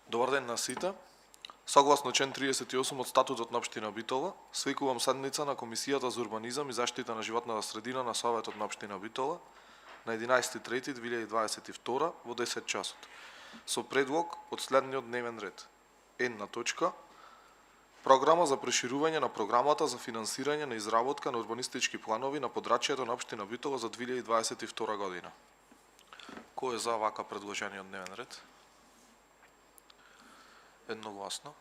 Добар ден на сите. Согласно член 38 од Статутот на општина Битола, свикувам седница на Комисијата за урбанизам и заштита на животната средина на Советот на општина Битола на 11.3.2022 во 10 часот, со предлог од следниот дневен ред. Една точка. Програма за проширување на програмата за финансирање на изработка на урбанистички планови на подрачјето на општина Битола за 2022 година. Кој е за вака предложениот дневен ред? Едногласно.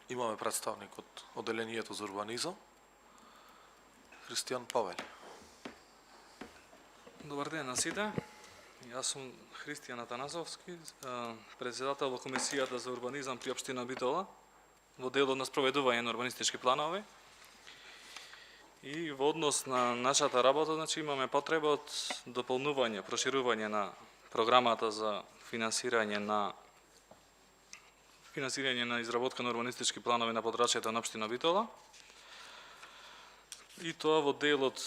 Имаме представник од Оделението за урбанизам. Христијан Павел. Добар ден на сите. Јас сум Христијан Атанасовски, председател во Комисијата за урбанизам при општина Битола, во делот на спроведување на урбанистички планови. И во однос на нашата работа, значи имаме потреба од дополнување, проширување на програмата за финансирање на изработка на урбанистички планови на подрачјето на општина Битола. И тоа во делот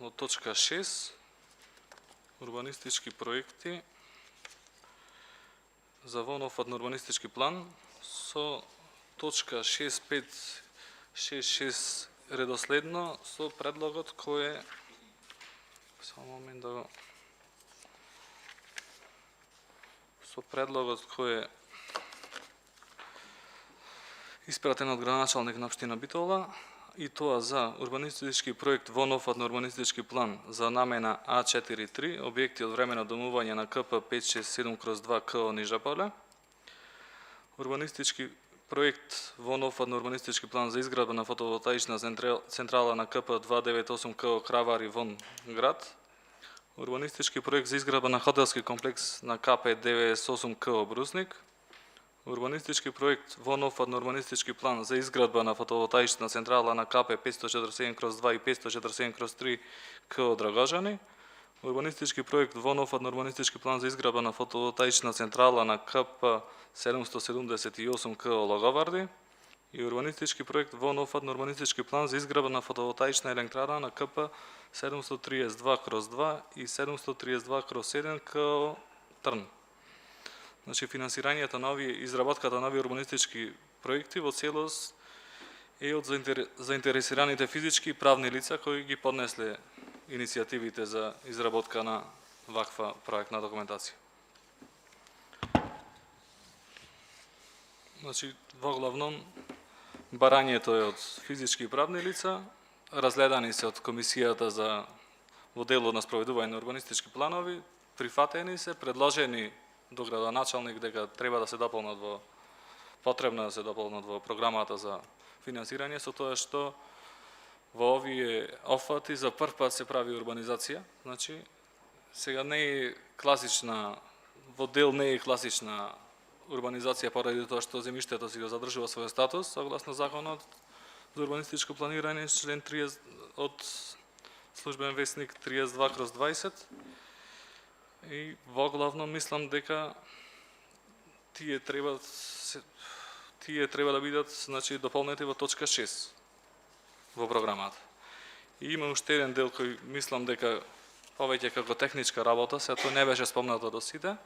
од точка 6, урбанистички проекти за воноват на урбанистички план, со точка 6.5.6.6 редоследно, со предлогот кој е... Само момент да го... Со предлогот кој е испратен од градоначалник на општина Битола, и тоа за урбанистички проект воноват на урбанистички план за намена А43, објекти од време на домување на КП 567/2 КО Нижаполе, урбанистички проект воноват на урбанистички план за изградба на фотоволтаична централа на КП 298 КО Кравари вон град, урбанистички проект за изградба на хотелски комплекс на КП 98 КО Брусник, урбанистички проект воноват на урбанистички план за изградба на фотоволтаична централа на КП 547/2 и 547/3 КО Драгожани, урбанистички проект воноват на урбанистички план за изградба на фотоволтаична централа на КП 778 КО Логоварди и урбанистички проект воноват на урбанистички план за изградба на фотоволтаична електрана на КП 732/2 и 732/7 КО Трн. Значи, финансирањето на овие, изработката на овие урбанистички проекти во целост е од заинтересираните физички и правни лица кои ги поднесле иницијативите за изработка на ваква проектна документација. Значи, во главном, барањето е од физички и правни лица, разгледани се од Комисијата за во делот на спроведување на урбанистички планови, прифатени се, предложени до градоначалник дека треба да се дополнат во потребно да се дополнат во програмата за финансирање, со тоа што во овие офати за прв пат се прави урбанизација. Значи, сега не е класична, во дел не е класична урбанизација поради тоа што земјиштето си го задржува својот статус, согласно законот за урбанистичко планирање, член 30 од службен весник 32/20. И во главно мислам дека тие треба да бидат, значи, дополнети во точка 6 во програмата. И има уште еден дел кој мислам дека повеќе како техничка работа, се тоа не беше спомнато до сите.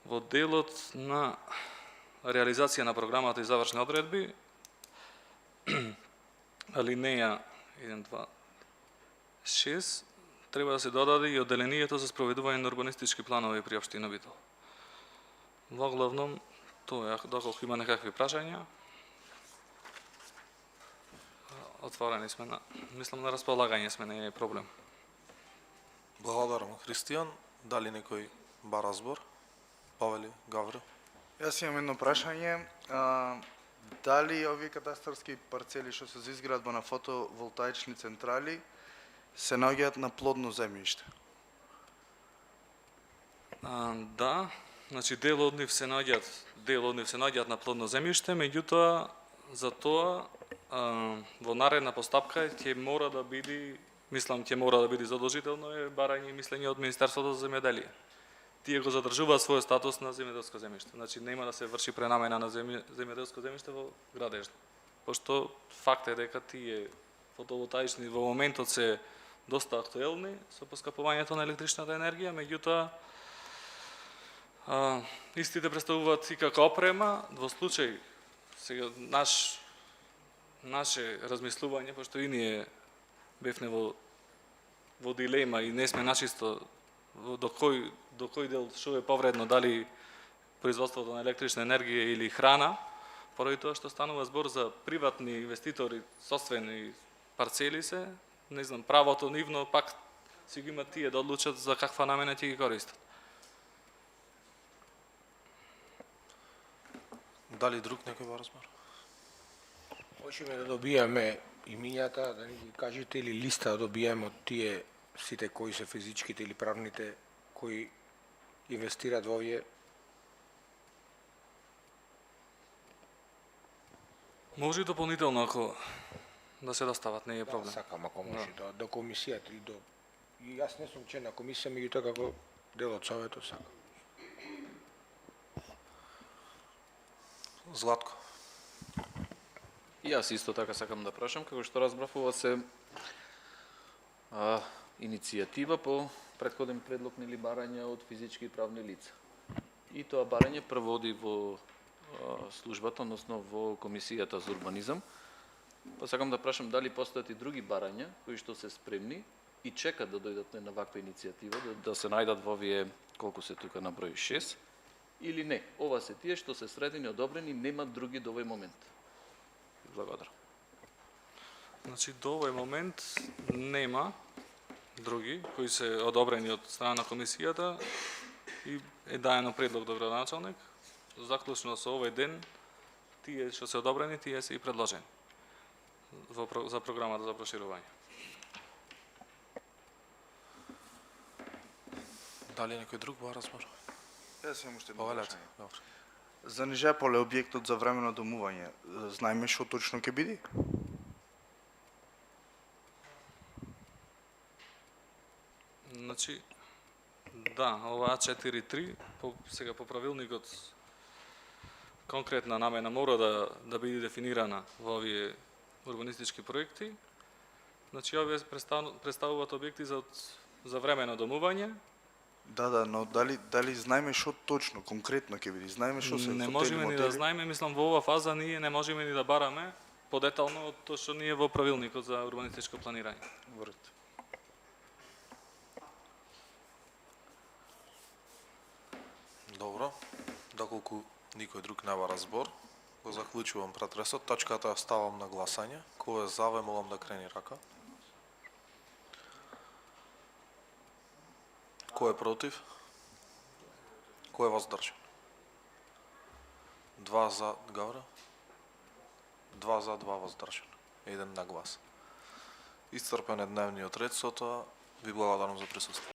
Во делот на реализација на програмата и завршни одредби, алинеја 1.2.6, треба да се додаде и Оделението за спроведување на урбанистички планови при општина Битола. Во главном, тоа е, доколку има некакви прашања, отворени сме на, мислам, на располагање сме, не е проблем. Благодарам, Христијан. Дали некој бара збор? Павели, Гаврил? Јас имам едно прашање. Дали овие катастарски парцели што се за изградба на фотоволтаични централи се наоѓаат на плодно земјиште? Да, значи дел од нив се наоѓаат на плодно земјиште, меѓутоа за тоа во наредна постапка ќе мора да биде, мислам ќе мора да биде задолжително е барање и мислење од Министерството за земјоделие. Тие го задржуваат својот статус на земјоделско земјиште. Значи нема да се врши пренамена на земјоделско земјиште во градежно. Пошто факт е дека тие фотоволтаични во моментот се доста актуелни со поскапувањето на електричната енергија, меѓутоа Истите представуваат и како опрема, во случај сега наше размислување, пошто и ние бевме во дилема и не сме начисто до кој дел што е повредно, дали производството на електрична енергија или храна, поради тоа што станува збор за приватни инвеститори, собствени парцели се, не знам, правото нивно пак си ги имат тие да одлучат за каква намена ќе ги користат. Дали друг некој во разбор? Можеме да добиеме имињата, да ни ги кажете, или листа да добиеме од тие сите кои се физичките или правните кои инвестираат во овие. Може и дополнително ако да се достават, не е Да, проблем. сакам ако може до комисијата или до... И јас не сум член на комисија, меѓутоа како дел од советот сакам. Златко. И јас исто така сакам да прашам, како што разбрав, ова се иницијатива по претходен предлог или барање од физички и правни лица. И тоа барање прво оди во службата, односно во Комисијата за урбанизам. Па сакам да прашам дали постојат и други барања кои што се спремни и чекат да дојдат на ваква иницијатива, да се најдат во овие, колку се тука на број 6, или не. Ова се тие што се средени, одобрени, немат други до овој момент. Благодарам. Значи до овој момент нема други кои се одобрени од страна на комисијата и е даено предлог до градоначалник. Заклучно со овој ден тие што се одобрени, тие се и предложени за програмата за проширување. Дали некој друг во разбор? Јас имам уште едно Повелете. прашање. Добро. За Нижеполе објектот за временно домување, знаеме што точно ќе биде? Значи, да, ова А4.3, сега по правилникот, конкретна намена мора да биде дефинирана во овие урбанистички проекти. Значи, овие представуваат објекти за времено домување. Да, но дали знаеме што точно, конкретно ќе биде? Знаеме што се Не хотели, можеме ни да мотели? знаеме, мислам, во ова фаза ние не можеме ни да бараме подетално од тоа што ние во правилникот за урбанистичко планирање. Во ред. Добро. Доколку никој друг нема разбор, го заклучувам претресот. Точката ставам на гласање. Кој е за, ве молам да крени рака. Кој е против? Кој е воздржан? 2 за, Гавра? 2 за, 2 воздржан. 1 на глас. Исцрпен е дневниот ред, со тоа ви благодарам за присуство.